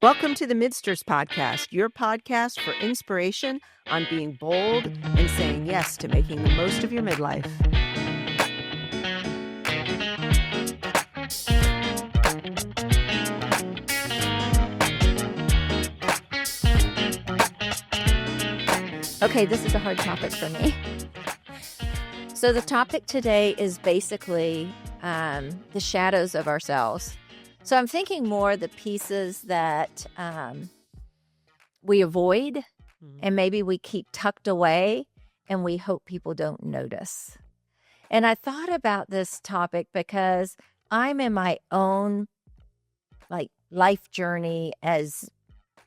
Welcome to the Midsters Podcast, your podcast for inspiration on being bold and saying yes to making the most of your midlife. Okay, this is a hard topic for me. So the topic today is basically the shadows of ourselves. So I'm thinking more the pieces that we avoid and maybe we keep tucked away and we hope people don't notice. And I thought about this topic because I'm in my own life journey, as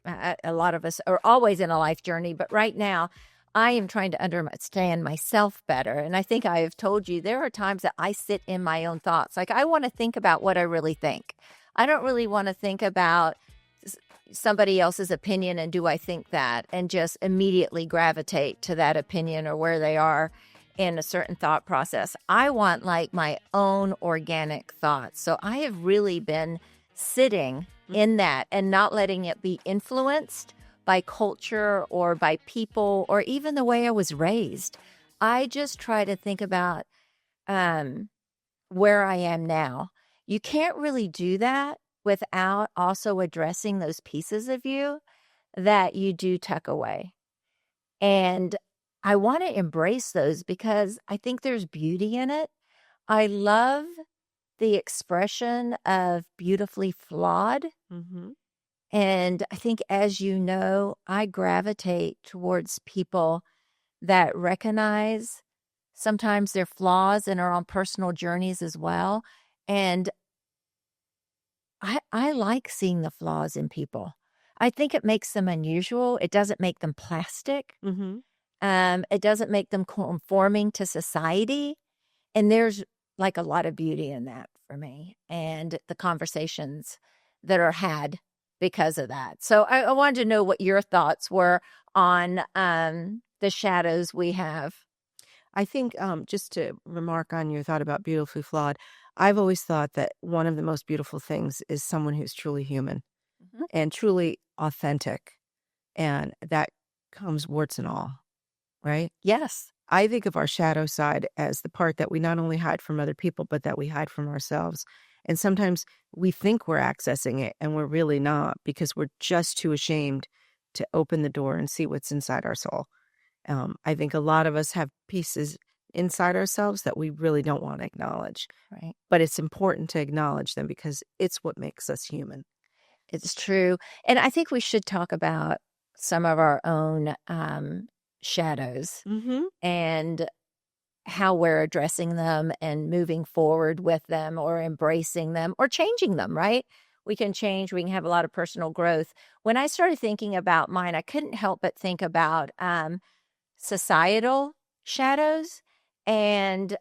a lot of us are always in a life journey, but right now I am trying to understand myself better. And I think I have told you there are times that I sit in my own thoughts. Like I want to think about what I really think. I don't really want to think about somebody else's opinion and do I think that and just immediately gravitate to that opinion or where they are in a certain thought process. I want like my own organic thoughts. So I have really been sitting in that and not letting it be influenced by culture or by people or even the way I was raised. I just try to think about where I am now. You can't really do that without also addressing those pieces of you that you do tuck away. And I want to embrace those because I think there's beauty in it. I love the expression of beautifully flawed. Mm-hmm. And I think, as you know, I gravitate towards people that recognize sometimes their flaws and are on personal journeys as well. And I like seeing the flaws in people. I think it makes them unusual. It doesn't make them plastic. Mm-hmm. It doesn't make them conforming to society. And there's like a lot of beauty in that for me and the conversations that are had because of that. So I wanted to know what your thoughts were on the shadows we have. I think just to remark on your thought about beautifully flawed, I've always thought that one of the most beautiful things is someone who's truly human and truly authentic. And that comes warts and all, right? Yes. I think of our shadow side as the part that we not only hide from other people, but that we hide from ourselves. And sometimes we think we're accessing it and we're really not because we're just too ashamed to open the door and see what's inside our soul. I think a lot of us have pieces inside ourselves that we really don't want to acknowledge. Right. But it's important to acknowledge them because it's what makes us human. It's true. And I think we should talk about some of our own shadows and how we're addressing them and moving forward with them or embracing them or changing them, right? We can change. We can have a lot of personal growth. When I started thinking about mine, I couldn't help but think about societal shadows and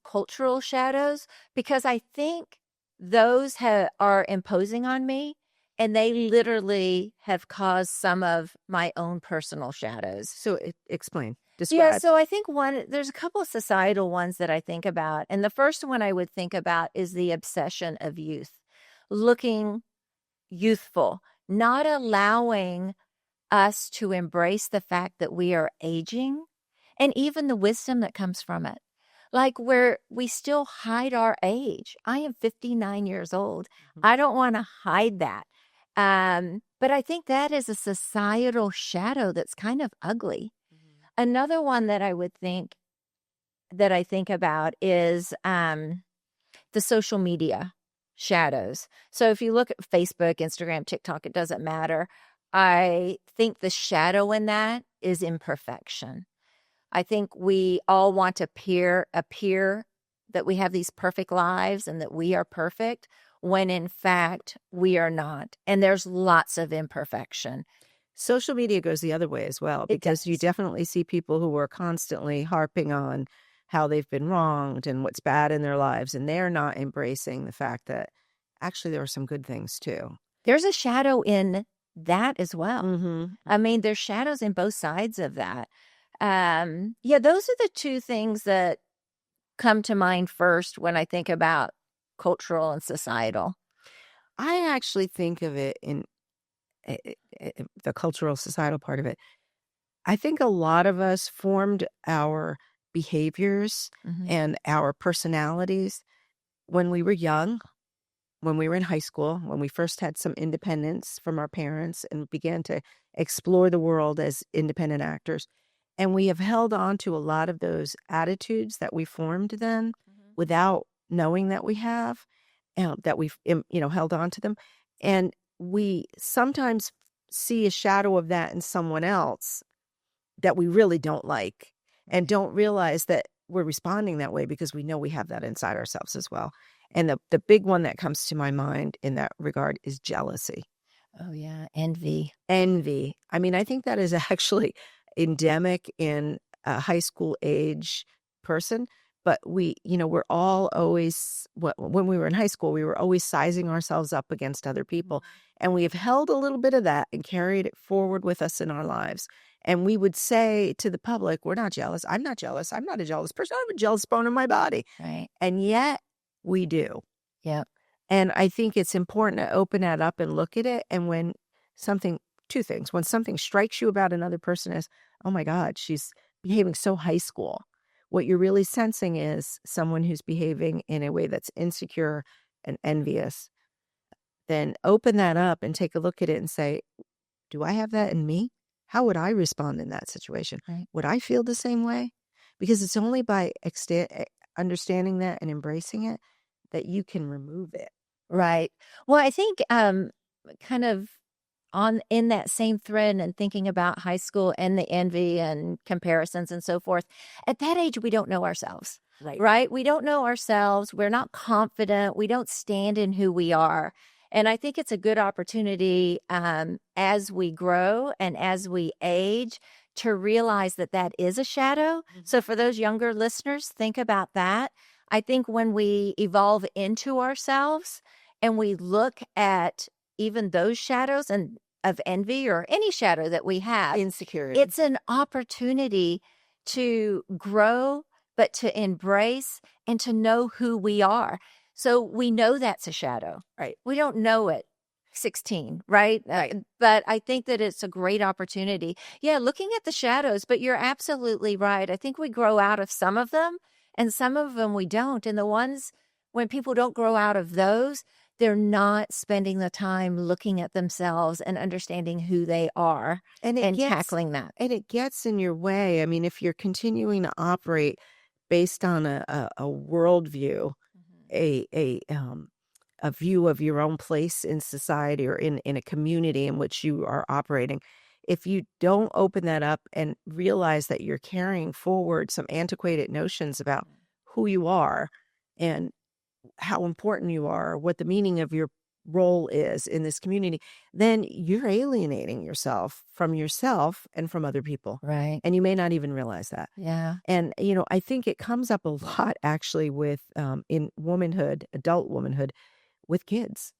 cultural shadows because I think those are imposing on me. And they literally have caused some of my own personal shadows. So explain. Yeah, Describe. so I think there's a couple of societal ones that I think about. And the first one I would think about is the obsession of youth, looking youthful, not allowing us to embrace the fact that we are aging and even the wisdom that comes from it. Like where we still hide our age. I am 59 years old. I don't want to hide that. But I think that is a societal shadow that's kind of ugly. Another one that I think about is the social media shadows. So if you look at Facebook, Instagram, TikTok, it doesn't matter. I think the shadow in that is imperfection. I think we all want to appear that we have these perfect lives and that we are perfect, when in fact we are not. And there's lots of imperfection. Social media goes the other way as well, because you definitely see people who are constantly harping on how they've been wronged and what's bad in their lives. And they're not embracing the fact that actually there are some good things too. There's a shadow in that as well. I mean, there's shadows in both sides of that. Yeah, those are the two things that come to mind first when I think about cultural and societal. I actually think of it in the cultural societal part of it. I think a lot of us formed our behaviors Hmm. and our personalities when we were young, when we were in high school, when we first had some independence from our parents and began to explore the world as independent actors. And we have held on to a lot of those attitudes that we formed then without knowing that we have, that we've, held on to them. And we sometimes see a shadow of that in someone else that we really don't like and Right. don't realize that we're responding that way because we know we have that inside ourselves as well. And the big one that comes to my mind in that regard is jealousy. Oh, yeah. Envy. Envy. I mean, I think that is actually endemic in a high school age person, but we're all always, when we were in high school, we were always sizing ourselves up against other people. And we have held a little bit of that and carried it forward with us in our lives. And we would say to the public, we're not jealous. I'm not jealous. I'm not a jealous person. I have a jealous bone in my body. Right. And yet we do. Yep. And I think it's important to open that up and look at it. And when something, two things, when something strikes you about another person as, oh my God, she's behaving so high school, what you're really sensing is someone who's behaving in a way that's insecure and envious. Then open that up and take a look at it and say, do I have that in me? How would I respond in that situation? Right. Would I feel the same way? Because it's only by understanding that and embracing it that you can remove it. Right. Well, I think kind of on in that same thread and thinking about high school and the envy and comparisons and so forth, at that age we don't know ourselves. Right. Right? We don't know ourselves. We're not confident. We don't stand in who we are. And I think it's a good opportunity as we grow and as we age to realize that that is a shadow. So for those younger listeners, think about that. I think when we evolve into ourselves and we look at even those shadows and of envy or any shadow that we have, Insecurity. it's an opportunity to grow, but to embrace and to know who we are. So we know that's a shadow. Right. We don't know it 16, right? Right. But I think that it's a great opportunity. Yeah, looking at the shadows, but you're absolutely right. I think we grow out of some of them and some of them we don't. And the ones when people don't grow out of those, they're not spending the time looking at themselves and understanding who they are and tackling that. And it gets in your way. I mean, if you're continuing to operate based on a worldview, a view of your own place in society or in a community in which you are operating, if you don't open that up and realize that you're carrying forward some antiquated notions about who you are and how important you are, what the meaning of your role is in this community, then you're alienating yourself and from other people. Right. And you may not even realize that. Yeah. And, I think it comes up a lot actually with in womanhood, adult womanhood, with kids.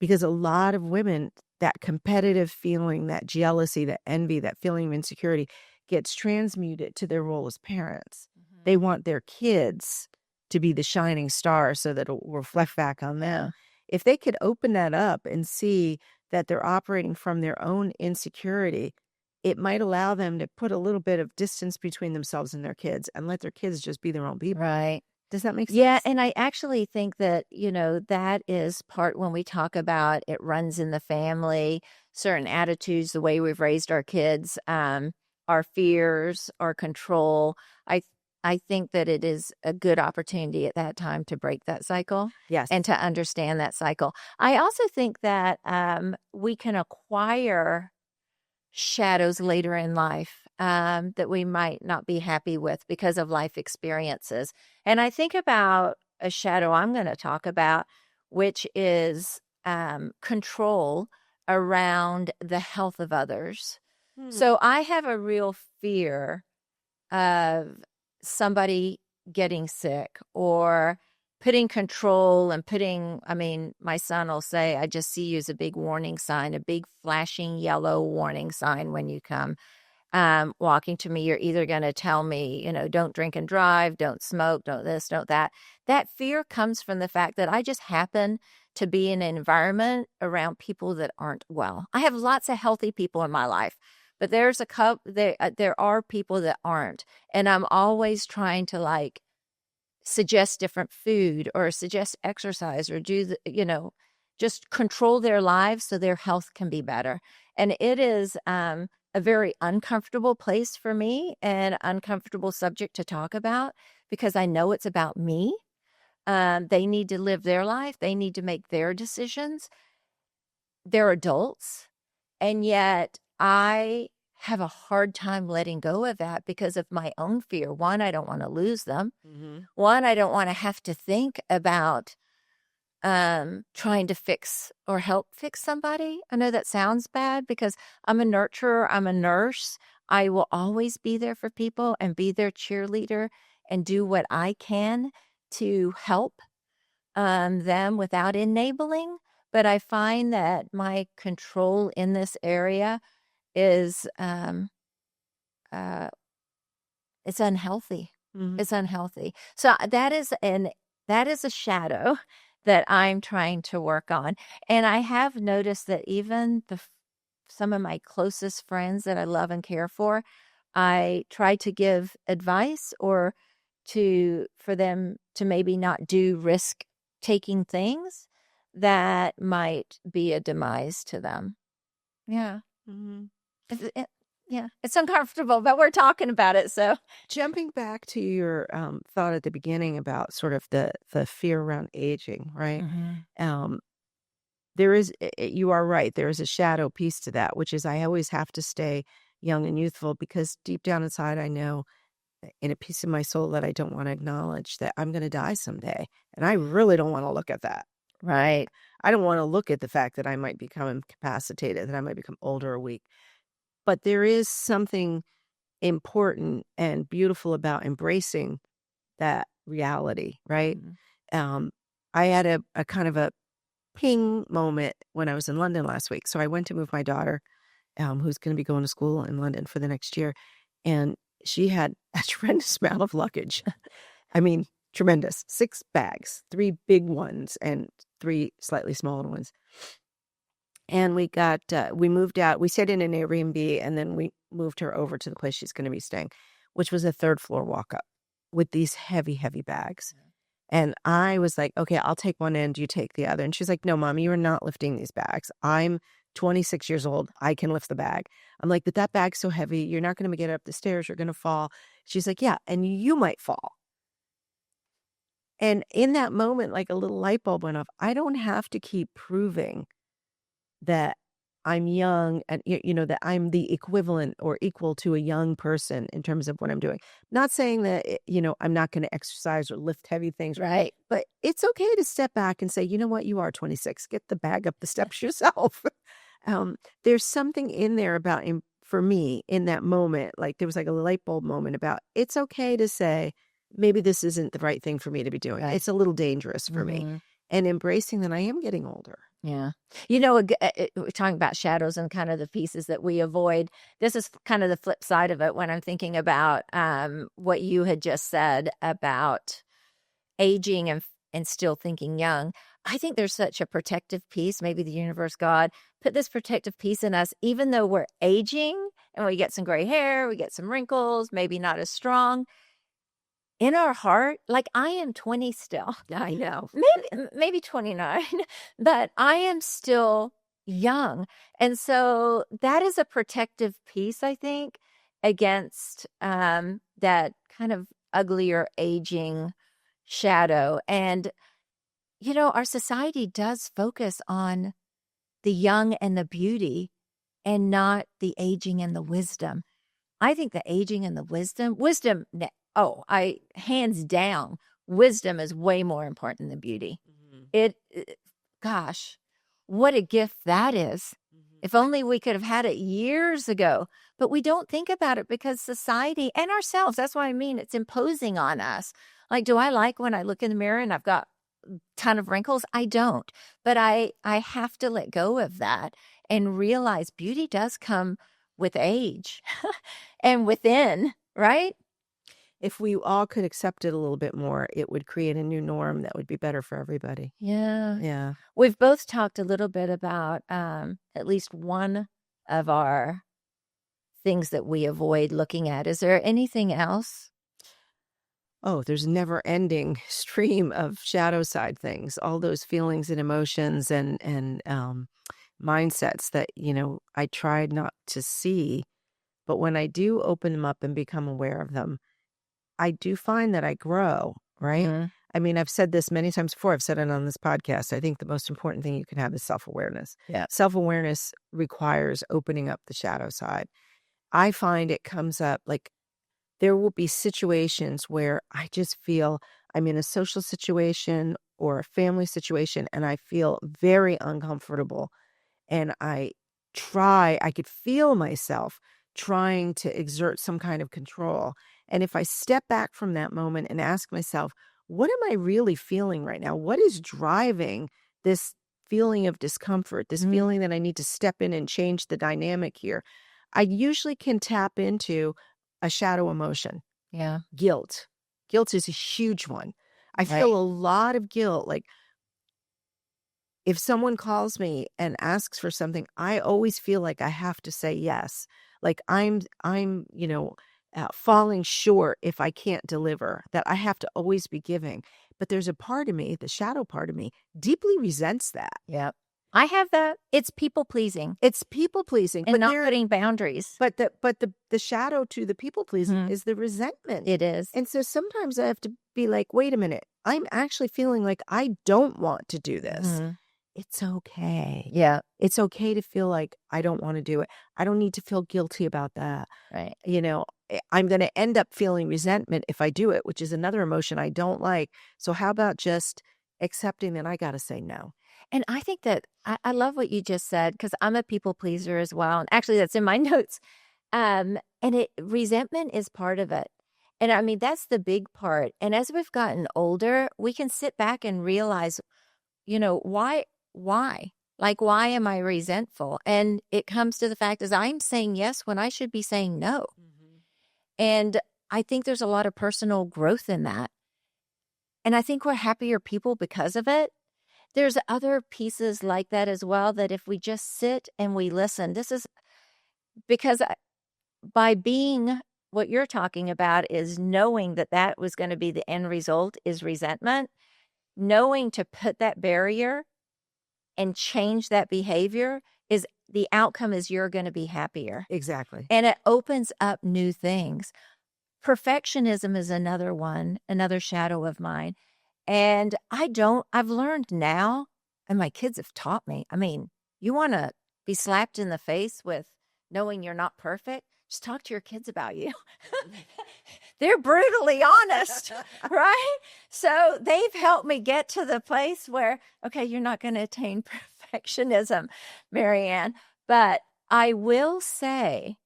Because a lot of women, that competitive feeling, that jealousy, that envy, that feeling of insecurity gets transmuted to their role as parents. They want their kids to be the shining star so that it will reflect back on them. If they could open that up and see that they're operating from their own insecurity, it might allow them to put a little bit of distance between themselves and their kids and let their kids just be their own people. Right. Does that make sense? Yeah, and I actually think that, that is part when we talk about it runs in the family, certain attitudes, the way we've raised our kids, our fears, our control. I think that it is a good opportunity at that time to break that cycle. Yes. And to understand that cycle. I also think that we can acquire shadows later in life that we might not be happy with because of life experiences. And I think about a shadow I'm going to talk about, which is control around the health of others. So I have a real fear of somebody getting sick or putting control and my son will say, I just see you as a big warning sign, a big flashing yellow warning sign when you come. walking to me, you're either going to tell me, don't drink and drive, don't smoke, don't this, don't that. That fear comes from the fact that I just happen to be in an environment around people that aren't well. I have lots of healthy people in my life, but there's a couple, there are people that aren't. And I'm always trying to like suggest different food or suggest exercise or just control their lives so their health can be better. And it is a very uncomfortable place for me and uncomfortable subject to talk about because I know it's about me. They need to live their life. They need to make their decisions. They're adults. And yet I have a hard time letting go of that because of my own fear. One, I don't want to lose them. Mm-hmm. One, I don't want to have to think about trying to fix or help fix somebody. I know that sounds bad because I'm a nurturer, I'm a nurse. I will always be there for people and be their cheerleader and do what I can to help them without enabling. But I find that my control in this area is uh, it's unhealthy. Mm-hmm. It's unhealthy. So that is a shadow that I'm trying to work on. And I have noticed that even some of my closest friends that I love and care for, I try to give advice or for them to maybe not do risk taking things that might be a demise to them. Yeah. Mm-hmm. Yeah, it's uncomfortable, but we're talking about it. So Jumping back to your thought at the beginning about sort of the fear around aging, right? Um, there is, you are right. There is a shadow piece to that, which is I always have to stay young and youthful because deep down inside, I know in a piece of my soul that I don't want to acknowledge that I'm going to die someday. And I really don't want to look at that. right. I don't want to look at the fact that I might become incapacitated, that I might become older or weak. But there is something important and beautiful about embracing that reality, right? Um, I had a kind of a ping moment when I was in London last week. So I went to move my daughter, who's going to be going to school in London for the next year. And she had a tremendous amount of luggage. I mean, tremendous. 6 bags, 3 big ones and 3 slightly smaller ones. And we moved out. We stayed in an Airbnb and then we moved her over to the place she's going to be staying, which was a 3rd floor walk up with these heavy, heavy bags. And I was like, okay, I'll take one end, you take the other. And she's like, no, Mommy, you're not lifting these bags. I'm 26 years old. I can lift the bag. I'm like, but that bag's so heavy. You're not going to get up the stairs. You're going to fall. She's like, yeah, and you might fall. And in that moment, like a little light bulb went off. I don't have to keep proving that I'm young and, that I'm the equivalent or equal to a young person in terms of what I'm doing. Not saying that, I'm not going to exercise or lift heavy things. Right. But it's okay to step back and say, you know what, you are 26. Get the bag up the steps yourself. There's something in there about, for me, in that moment, like there was like a light bulb moment about it's okay to say, maybe this isn't the right thing for me to be doing. Right. It's a little dangerous for me. And embracing that I am getting older. Yeah. We're talking about shadows and kind of the pieces that we avoid. This is kind of the flip side of it when I'm thinking about what you had just said about aging and still thinking young. I think there's such a protective piece. Maybe the universe, God, put this protective piece in us, even though we're aging and we get some gray hair, we get some wrinkles, maybe not as strong. In our heart, like I am 20 still. I know. Maybe 29, but I am still young. And so that is a protective piece, I think, against that kind of uglier aging shadow. And, our society does focus on the young and the beauty and not the aging and the wisdom. I think the aging and the wisdom, I hands down, wisdom is way more important than beauty. Gosh, what a gift that is. If only we could have had it years ago, but we don't think about it because society and ourselves, that's what I mean. It's imposing on us. Like, do I like when I look in the mirror and I've got a ton of wrinkles? I don't, but I have to let go of that and realize beauty does come with age and within, right? If we all could accept it a little bit more, it would create a new norm that would be better for everybody. Yeah. Yeah. We've both talked a little bit about at least one of our things that we avoid looking at. Is there anything else? Oh, there's a never ending stream of shadow side things, all those feelings and emotions and mindsets that, I tried not to see. But when I do open them up and become aware of them, I do find that I grow, right? Mhm. I mean, I've said this many times before. I've said it on this podcast. I think the most important thing you can have is self-awareness. Yeah. Self-awareness requires opening up the shadow side. I find it comes up like there will be situations where I just feel I'm in a social situation or a family situation and I feel very uncomfortable and I could feel myself trying to exert some kind of control. And if I step back from that moment and ask myself, what am I really feeling right now? What is driving this feeling of discomfort, this Mhm. feeling that I need to step in and change the dynamic here? I usually can tap into a shadow emotion, Yeah. guilt. Guilt is a huge one. I Right. feel a lot of guilt. Like, if someone calls me and asks for something, I always feel like I have to say yes. Like I'm falling short if I can't deliver, that I have to always be giving. But there's a part of me, the shadow part of me, deeply resents that. Yep. I have that. It's people pleasing It's people pleasing, and not putting boundaries. but the shadow to the people pleasing Mhm. is the resentment. It is. And so sometimes I have to be like, wait a minute, I'm actually feeling like I don't want to do this. Mhm. It's okay. Yeah. It's okay to feel like I don't wanna do it. I don't need to feel guilty about that. Right. I'm gonna end up feeling resentment if I do it, which is another emotion I don't like. So how about just accepting that I gotta say no? And I think that I love what you just said because I'm a people pleaser as well. And actually, that's in my notes. And resentment is part of it. And I mean, that's the big part. And as we've gotten older, we can sit back and realize, why? Like, why am I resentful? And it comes to the fact is I'm saying yes when I should be saying no. Mhm. And I think there's a lot of personal growth in that. And I think we're happier people because of it. There's other pieces like that as well that if we just sit and we listen, this is because by being what you're talking about is knowing that that was going to be the end result is resentment, knowing to put that barrier and change that behavior is the outcome is you're going to be happier. Exactly. And it opens up new things. Perfectionism is another one, another shadow of mine. And I've learned now, and my kids have taught me. I mean, you want to be slapped in the face with knowing you're not perfect? Just talk to your kids about you. They're brutally honest, right? So they've helped me get to the place where, okay, you're not going to attain perfectionism, Marianne. But I will say,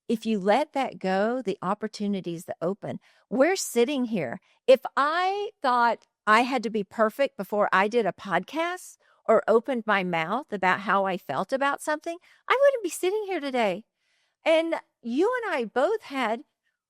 if you let that go, the opportunities that open, we're sitting here. If I thought I had to be perfect before I did a podcast or opened my mouth about how I felt about something, I wouldn't be sitting here today. And you and I both had,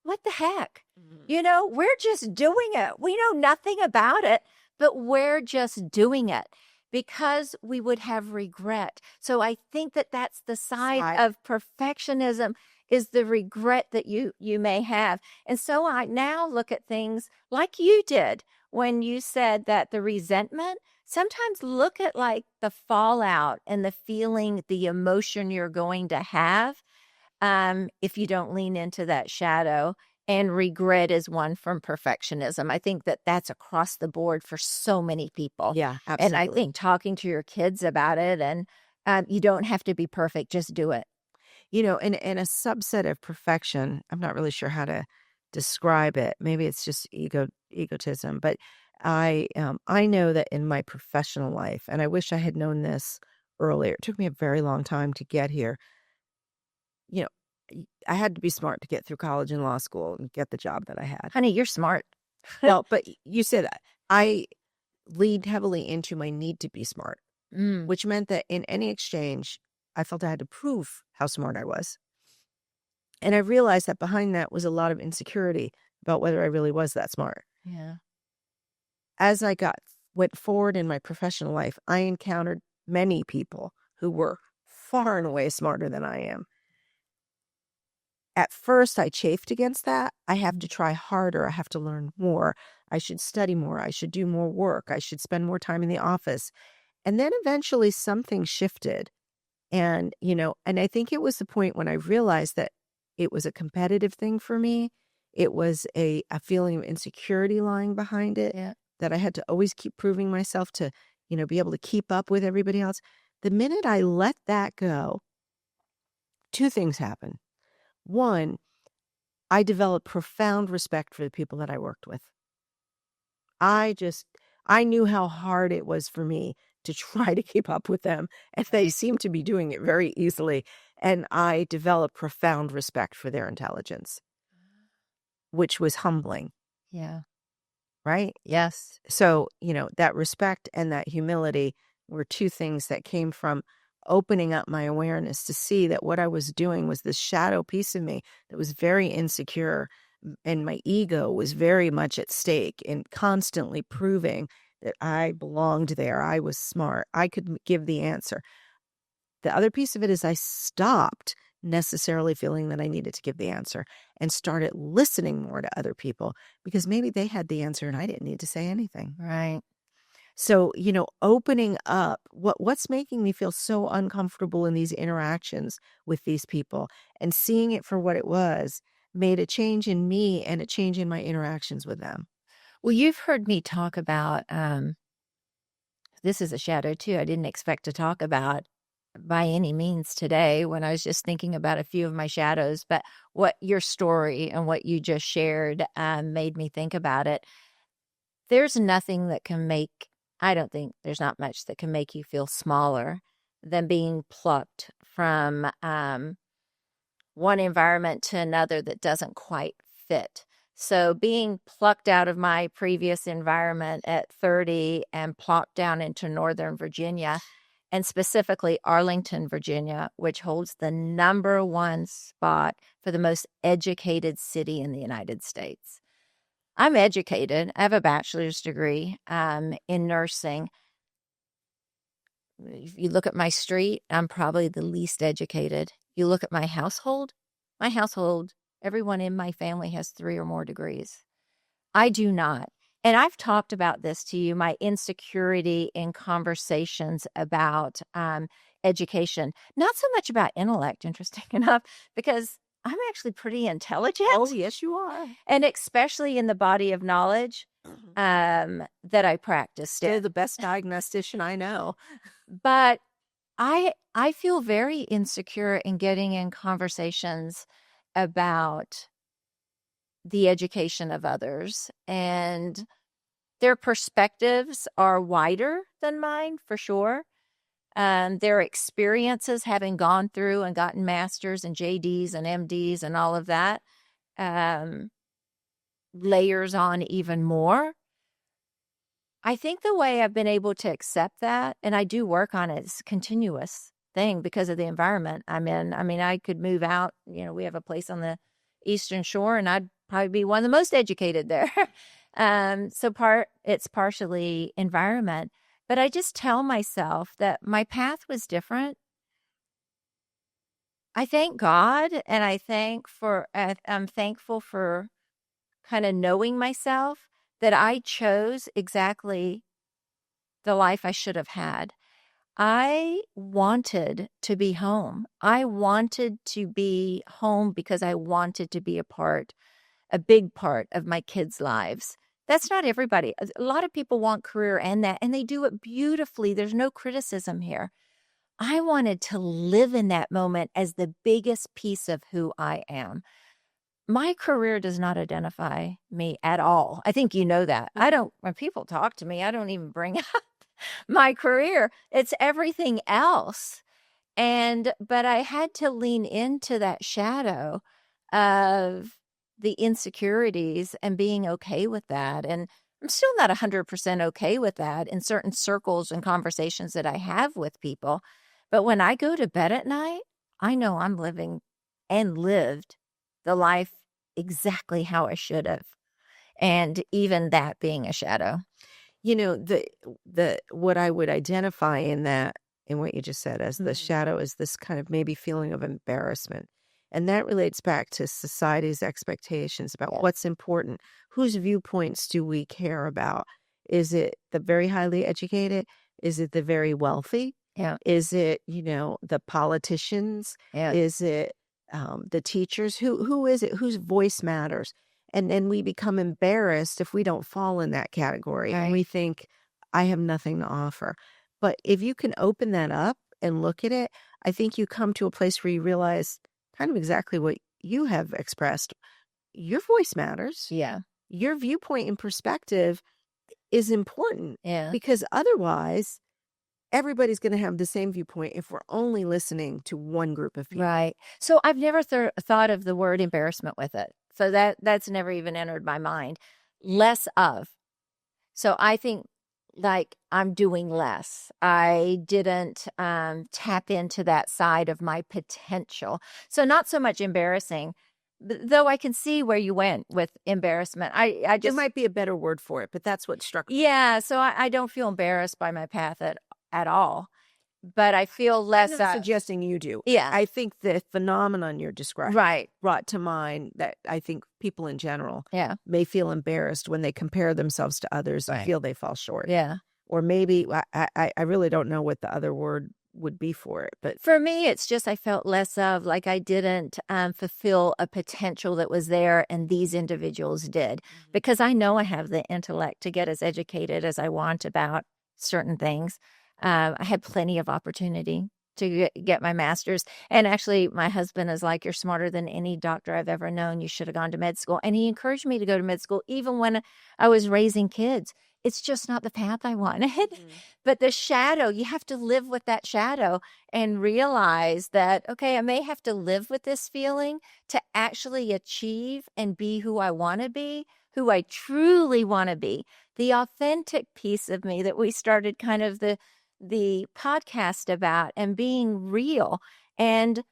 what the heck? Mhm. We're just doing it. We know nothing about it, but we're just doing it because we would have regret. So I think that that's the side of perfectionism is the regret that you may have. And so I now look at things like you did when you said that the resentment, sometimes look at like the fallout and the feeling, the emotion you're going to have if you don't lean into that shadow. And regret is one from perfectionism. I think that that's across the board for so many people. Yeah, And I absolutely. think talking to your kids about it, and you don't have to be perfect, just do it. And a subset of perfection, I'm not really sure how to describe it. Maybe it's just egotism, but I know that in my professional life, and I wish I had known this earlier. It took me a very long time to get here. You know, I had to be smart to get through college and law school and get the job that I had. Honey, you're smart. Well, but you say that. I leaned heavily into my need to be smart, Mm, which meant that in any exchange, I felt I had to prove how smart I was. And I realized that behind that was a lot of insecurity about whether I really was that smart. Yeah. As I went forward in my professional life, I encountered many people who were far and away smarter than I am. At first, I chafed against that. I have to try harder. I have to learn more. I should study more. I should do more work. I should spend more time in the office. And then eventually something shifted. And, and I think it was the point when I realized that it was a competitive thing for me. It was a feeling of insecurity lying behind it, Yeah. that I had to always keep proving myself to, be able to keep up with everybody else. The minute I let that go, two things happened. One, I developed profound respect for the people that I worked with. I knew how hard it was for me to try to keep up with them, and they seemed to be doing it very easily. And I developed profound respect for their intelligence, which was humbling, Yeah. right? Yes. So, that respect and that humility were two things that came from opening up my awareness to see that what I was doing was this shadow piece of me that was very insecure, and my ego was very much at stake in constantly proving that I belonged there. I was smart. I could give the answer. The other piece of it is I stopped necessarily feeling that I needed to give the answer and started listening more to other people because maybe they had the answer and I didn't need to say anything. Right. So, opening up what's making me feel so uncomfortable in these interactions with these people and seeing it for what it was made a change in me and a change in my interactions with them. Well, you've heard me talk about this is a shadow too. I didn't expect to talk about by any means today when I was just thinking about a few of my shadows, but what your story and what you just shared made me think about it. There's nothing that can make, I don't think there's not much that can make you feel smaller than being plucked from one environment to another that doesn't quite fit. So being plucked out of my previous environment at 30 and plopped down into Northern Virginia, and specifically Arlington, Virginia, which holds the #1 spot for the most educated city in the United States. I'm educated. I have a bachelor's degree in nursing. If you look at my street, I'm probably the least educated. You look at my household, everyone in my family has 3 or more degrees. I do not. And I've talked about this to you, my insecurity in conversations about education, not so much about intellect, interesting enough, because I'm actually pretty intelligent. Oh, yes, you are. And especially in the body of knowledge that I practiced Still in. the best diagnostician I know. But I feel very insecure in getting in conversations about the education of others, and their perspectives are wider than mine for sure. Their experiences, having gone through and gotten masters and JDs and MDs and all of that, layers on even more. I think the way I've been able to accept that, and I do work on it, it's a continuous thing because of the environment I'm in. I mean, I could move out. We have a place on the Eastern Shore, and I'd probably be one of the most educated there. So it's partially environment, but I just tell myself that my path was different. I thank God, and I'm thankful for kind of knowing myself that I chose exactly the life I should have had. I wanted to be home. I wanted to be home because I wanted to be a big part of my kids' lives. That's not everybody. A lot of people want career and that, and they do it beautifully. There's no criticism here. I wanted to live in that moment as the biggest piece of who I am. My career does not identify me at all. I think you know that. When people talk to me, I don't even bring up my career. It's everything else. But I had to lean into that shadow of the insecurities and being okay with that. And I'm still not 100% okay with that in certain circles and conversations that I have with people. But when I go to bed at night, I know I'm living and lived the life exactly how I should have. And even that being a shadow. The what I would identify in that, in what you just said, as the Mhm. shadow, is this kind of maybe feeling of embarrassment. And that relates back to society's expectations about Yeah. what's important. Whose viewpoints do we care about? Is it the very highly educated? Is it the very wealthy? Yeah. Is it, the politicians? Yeah. Is it the teachers? Who is it? Whose voice matters? And then we become embarrassed if we don't fall in that category. And Right. we think, I have nothing to offer. But if you can open that up and look at it, I think you come to a place where you realize kind of exactly what you have expressed. Your voice matters. Yeah. Your viewpoint and perspective is important, Yeah. because otherwise, everybody's going to have the same viewpoint if we're only listening to one group of people. Right. So I've never thought of the word embarrassment with it. So that's never even entered my mind. Less of. So I think like I'm doing less. I didn't tap into that side of my potential. So not so much embarrassing, though I can see where you went with embarrassment. I There just, might be a better word for it, but that's what struck me. yeah. So I don't feel embarrassed by my path at all, but I feel I'm less. not suggesting you do. Yeah. I think the phenomenon you're describing Right. brought to mind that I think people in general Yeah. may feel embarrassed when they compare themselves to others and Right. feel they fall short. Yeah. Or maybe I really don't know what the other word would be for it, but For me, it's just I felt less of, like I didn't fulfill a potential that was there and these individuals did. Because I know I have the intellect to get as educated as I want about certain things. I had plenty of opportunity to get my master's. And actually, my husband is like, you're smarter than any doctor I've ever known. You should have gone to med school. And he encouraged me to go to med school, even when I was raising kids. It's just not the path I wanted. But the shadow, you have to live with that shadow and realize that, okay, I may have to live with this feeling to actually achieve and be who I want to be, who I truly want to be. The authentic piece of me that we started kind of the podcast about, and being real. And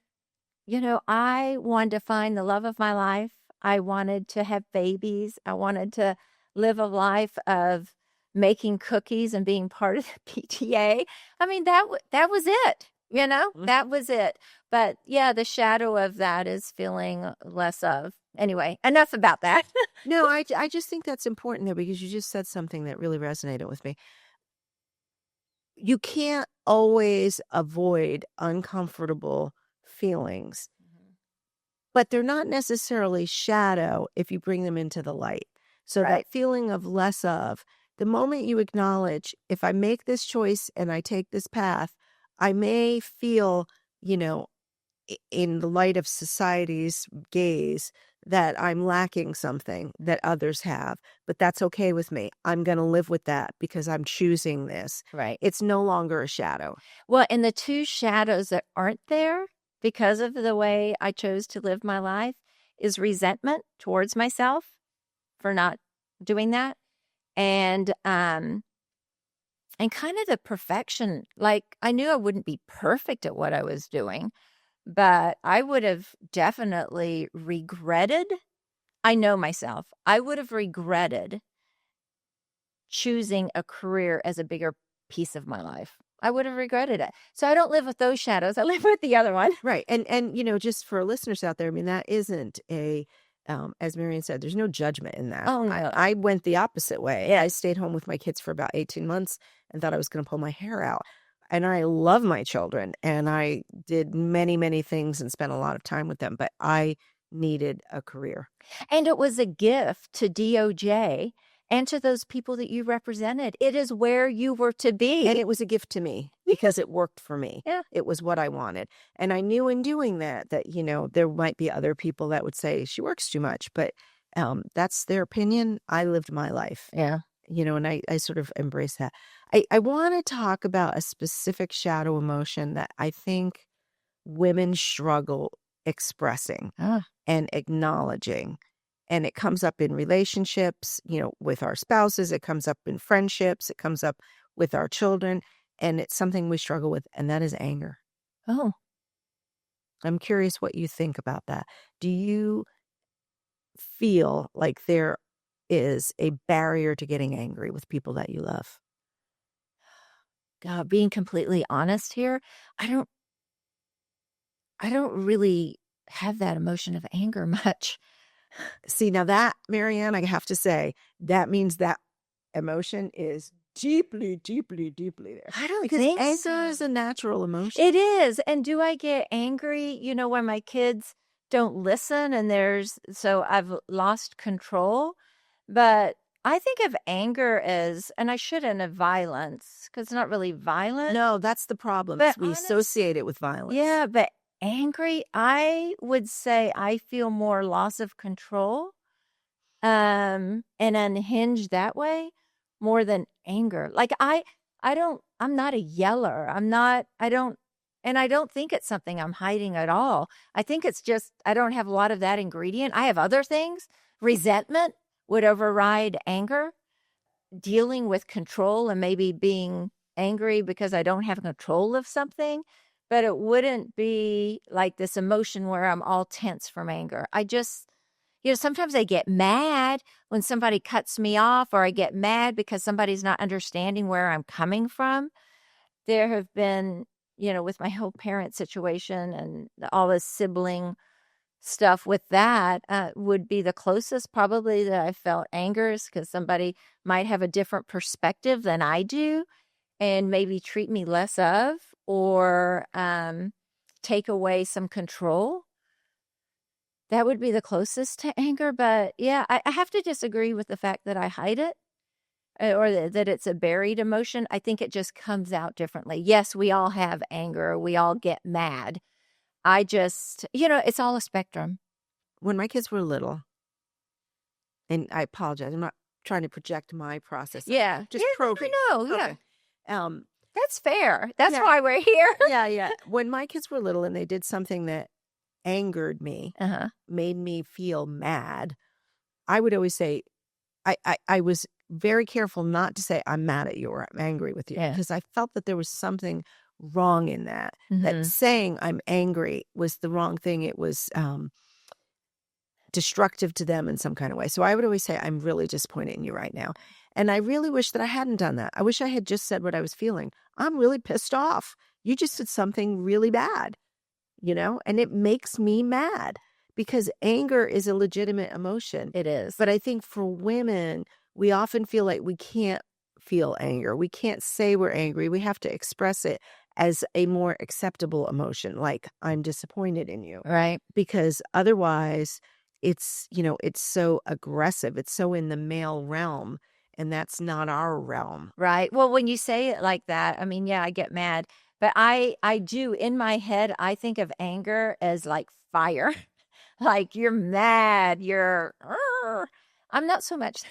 I wanted to find the love of my life. I wanted to have babies. I wanted to live a life of making cookies and being part of the PTA. I mean, that was it. That was it. But yeah, the shadow of that is feeling less of. Anyway, enough about that. no, I just think that's important there, because you just said something that really resonated with me. You can't always avoid uncomfortable feelings, but they're not necessarily shadow if you bring them into the light. So Right. that feeling of less of, the moment you acknowledge, if I make this choice and I take this path, I may feel, in the light of society's gaze, that I'm lacking something that others have, but that's okay with me. I'm going to live with that because I'm choosing this. Right. It's no longer a shadow. Well, and the two shadows that aren't there because of the way I chose to live my life is resentment towards myself for not doing that, and kind of the perfection. Like, I knew I wouldn't be perfect at what I was doing, but I would have definitely regretted. I know myself. I would have regretted choosing a career as a bigger piece of my life. I would have regretted it. So I don't live with those shadows. I live with the other one. Right. And just for listeners out there, I mean, that isn't as Marian said, there's no judgment in that. Oh, no. I went the opposite way. Yeah. I stayed home with my kids for about 18 months and thought I was going to pull my hair out. And I love my children, and I did many, many things and spent a lot of time with them, but I needed a career. And it was a gift to DOJ and to those people that you represented. It is where you were to be. And it was a gift to me because it worked for me. Yeah. It was what I wanted. And I knew in doing that, there might be other people that would say she works too much, but that's their opinion. I lived my life. Yeah. And I sort of embrace that. I want to talk about a specific shadow emotion that I think women struggle expressing and acknowledging. And it comes up in relationships, with our spouses. It comes up in friendships. It comes up with our children. And it's something we struggle with, and that is anger. Oh, I'm curious what you think about that. Do you feel like there is a barrier to getting angry with people that you love? God, being completely honest here, I don't I don't really have that emotion of anger much. See, now that, Marianne, I have to say, that means that emotion is deeply, deeply, deeply there. I don't Because think anger so. is a natural emotion. It is. And do I get angry, when my kids don't listen and so I've lost control? But I think of anger as, and I shouldn't, of violence because it's not really violent, No, that's the problem. but We associate it with violence. yeah, but angry, I would say I feel more loss of control, and unhinged that way more than anger. Like I'm not a yeller. And I don't think it's something I'm hiding at all. I think it's just, I don't have a lot of that ingredient. I have other things. Resentment would override anger, dealing with control and maybe being angry because I don't have control of something, but it wouldn't be like this emotion where I'm all tense from anger. I just, sometimes I get mad when somebody cuts me off, or I get mad because somebody's not understanding where I'm coming from. There have been, with my whole parent situation and all this sibling stuff with that, would be the closest probably that I felt anger, is because somebody might have a different perspective than I do and maybe treat me less of, or take away some control. That would be the closest to anger. But yeah, I have to disagree with the fact that I hide it, or that it's a buried emotion. I think it just comes out differently. Yes, we all have anger. We all get mad. I just, it's all a spectrum. When my kids were little, and I apologize, I'm not trying to project my process. Yeah. Just probing. No, yeah. Okay. Um, That's fair. That's yeah. why we're here. yeah, yeah. When my kids were little and they did something that angered me, Uh-huh. made me feel mad, I would always say, I was very careful not to say, I'm mad at you or I'm angry with you, Yeah. because I felt that there was something wrong in that. That Mhm. saying I'm angry was the wrong thing. It was destructive to them in some kind of way. So I would always say, I'm really disappointed in you right now. And I really wish that I hadn't done that. I wish I had just said what I was feeling. I'm really pissed off. You just did something really bad, and it makes me mad, because anger is a legitimate emotion. It is. But I think for women, we often feel like we can't feel anger. We can't say we're angry. We have to express it as a more acceptable emotion, like I'm disappointed in you. Right. Because otherwise it's so aggressive. It's so in the male realm, and that's not our realm. Right. Well, when you say it like that, I mean, yeah, I get mad, but I do, in my head, I think of anger as like fire. Like you're mad, I'm not so much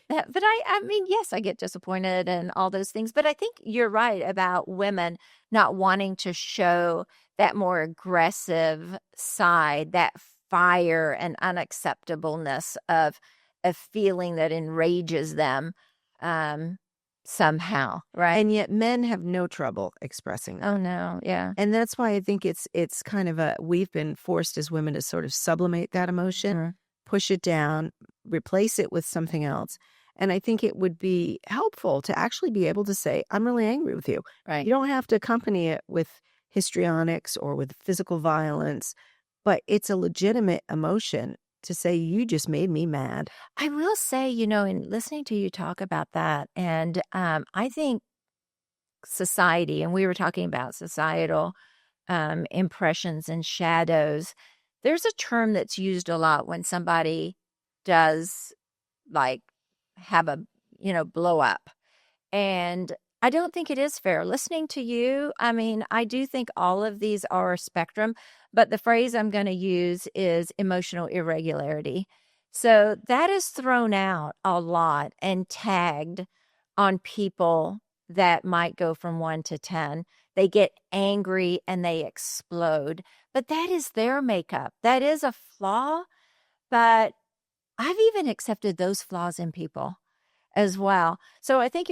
that, but I mean, yes, I get disappointed and all those things, but I think you're right about women not wanting to show that more aggressive side, that fire and unacceptableness of a feeling that enrages them, um, somehow, right? And yet men have no trouble expressing that. Oh no, yeah. And that's why I think it's kind of we've been forced as women to sort of sublimate that emotion, Mhm. push it down, replace it with something else. And I think it would be helpful to actually be able to say, I'm really angry with you. Right. You don't have to accompany it with histrionics or with physical violence, but it's a legitimate emotion to say, you just made me mad. I will say, in listening to you talk about that, and I think society, and we were talking about societal impressions and shadows. There's a term that's used a lot when somebody does, like, have a, blow up. And I don't think it is fair. Listening to you, I mean, I do think all of these are a spectrum, but the phrase I'm going to use is emotional irregularity. So that is thrown out a lot and tagged on people that might go from 1 to 10. They get angry and they explode, but that is their makeup. That is a flaw, but I've even accepted those flaws in people. as well. So I think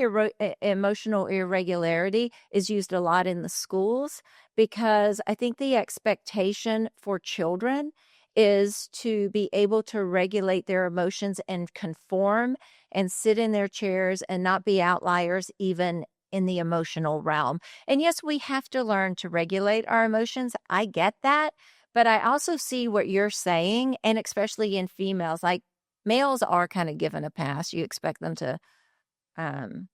emotional irregularity is used a lot in the schools because I think the expectation for children is to be able to regulate their emotions and conform and sit in their chairs and not be outliers even in the emotional realm. And yes, we have to learn to regulate our emotions. I get that. But I also see what you're saying, and especially in females, like males are kind of given a pass. You expect them to um,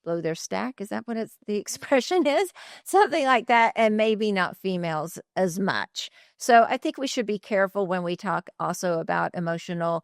blow their stack. Is that what the expression is? Something like that. And maybe not females as much. So I think we should be careful when we talk also about emotional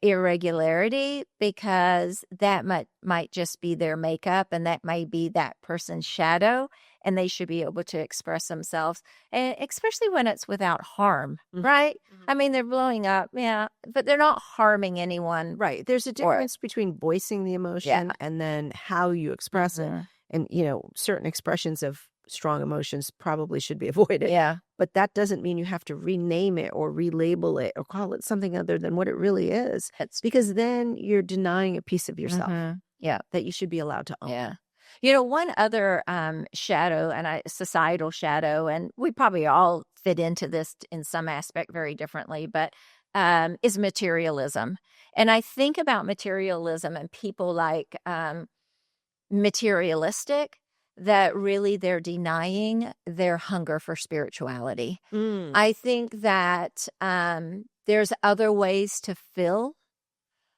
irregularity because that might just be their makeup and that may be that person's shadow and they should be able to express themselves and especially when it's without harm, Mhm. right? Mhm. I mean, they're blowing up, yeah, but they're not harming anyone. Right. There's a Or difference between voicing the yeah. emotion and then how you express it. Mhm. And, certain expressions of strong emotions probably should be avoided. Yeah. But that doesn't mean you have to rename it or relabel it or call it something other than what it really is. It's Because then you're denying a piece of yourself yeah. that you should be allowed to own. Yeah. One other shadow and a societal shadow, and we probably all fit into this in some aspect very differently, but is materialism. And I think about materialism and people like materialistic that really they're denying their hunger for spirituality. Mm. I think that there's other ways to fill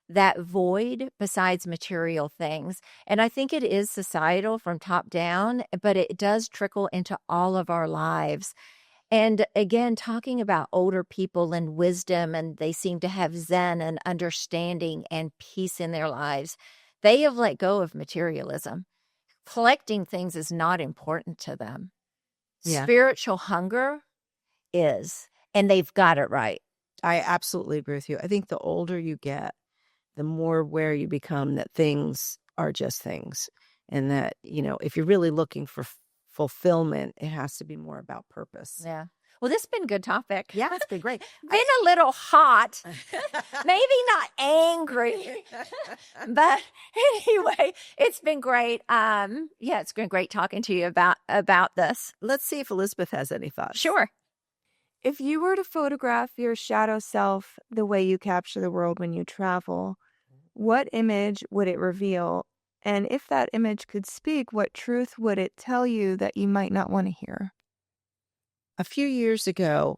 that void besides material things. And I think it is societal from top down, but it does trickle into all of our lives. And again, talking about older people and wisdom, and they seem to have zen and understanding and peace in their lives. They have let go of materialism. Collecting things is not important to them. Yeah. Spiritual hunger is, and they've got it right. I absolutely agree with you. I think the older you get, the more aware you become that things are just things. And that, if you're really looking for fulfillment, it has to be more about purpose. Yeah. Well, this has been a good topic. Yeah, it's been great. Been a little hot, maybe not angry, but anyway, it's been great. Yeah, it's been great talking to you about this. Let's see if Elizabeth has any thoughts. Sure. If you were to photograph your shadow self the way you capture the world when you travel, what image would it reveal? And if that image could speak, what truth would it tell you that you might not want to hear? A few years ago,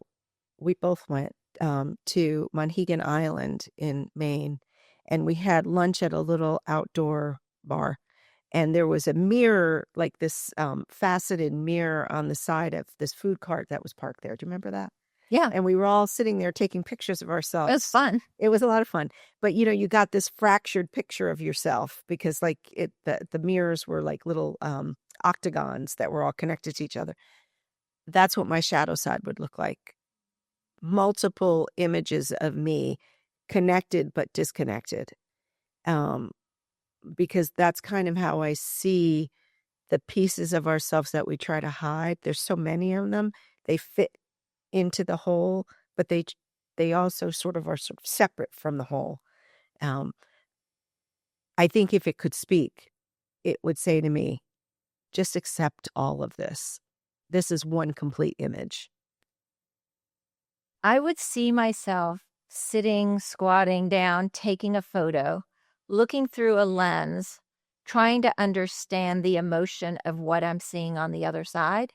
we both went to Monhegan Island in Maine, and we had lunch at a little outdoor bar. And there was a mirror, like this faceted mirror on the side of this food cart that was parked there. Do you remember that? Yeah, And we were all sitting there taking pictures of it ourselves. was fun. It was a lot of fun. But, you got this fractured picture of yourself because like the mirrors were like little octagons that were all connected to each other. That's what my shadow side would look like. Multiple images of me connected but disconnected. Because that's kind of how I see the pieces of ourselves that we try to hide. There's so many of them. They fit into the whole, but they also sort of are sort of separate from the whole. Um, I think if it could speak, it would say to me, just accept all of this. This is one complete image. I would see myself sitting, squatting down, taking a photo, looking through a lens, trying to understand the emotion of what I'm seeing on the other side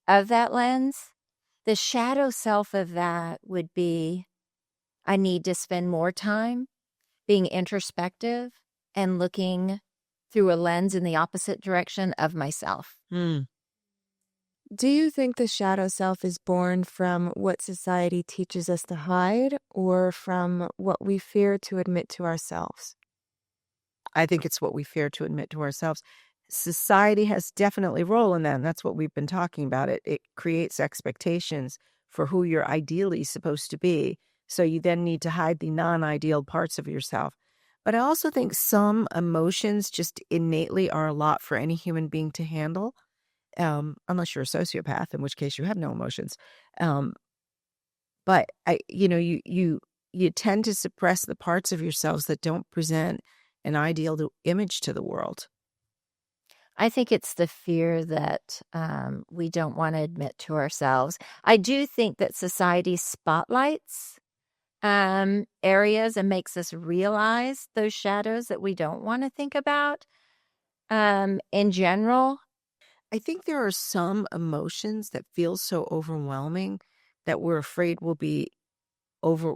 of that lens. The shadow self of that would be I need to spend more time being introspective and looking through a lens in the opposite direction of myself. Do you think the shadow self is born from what society teaches us to hide or from what we fear to admit to ourselves? I think it's what we fear to admit to ourselves. Society has definitely a role in that, and that's what we've been talking about. It creates expectations for who you're ideally supposed to be. So you then need to hide the non-ideal parts of yourself. But I also think some emotions just innately are a lot for any human being to handle, unless you're a sociopath, in which case you have no emotions. But you tend to suppress the parts of yourselves that don't present an ideal image to the world. I think it's the fear that we don't want to admit to ourselves. I do think that society spotlights areas and makes us realize those shadows that we don't want to think about in general. I think there are some emotions that feel so overwhelming that we're afraid will be over,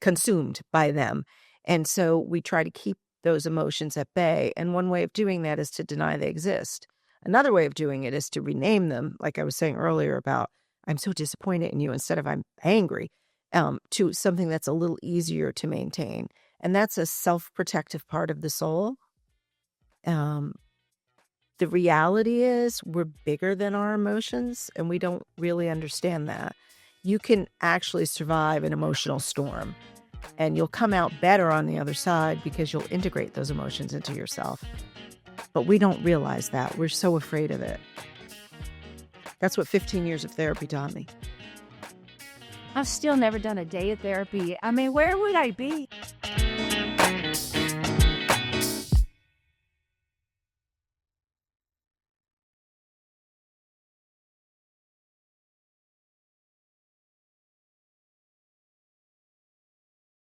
consumed by them. And so we try to keep those emotions at bay. And one way of doing that is to deny they exist. Another way of doing it is to rename them, like I was saying earlier about, I'm so disappointed in you, instead of I'm angry, to something that's a little easier to maintain. And that's a self-protective part of the soul. The reality is we're bigger than our emotions, and we don't really understand that. You can actually survive an emotional storm, and you'll come out better on the other side because you'll integrate those emotions into yourself. But we don't realize that. We're so afraid of it. That's what 15 years of therapy taught me. I've still never done a day of therapy. I mean, where would I be?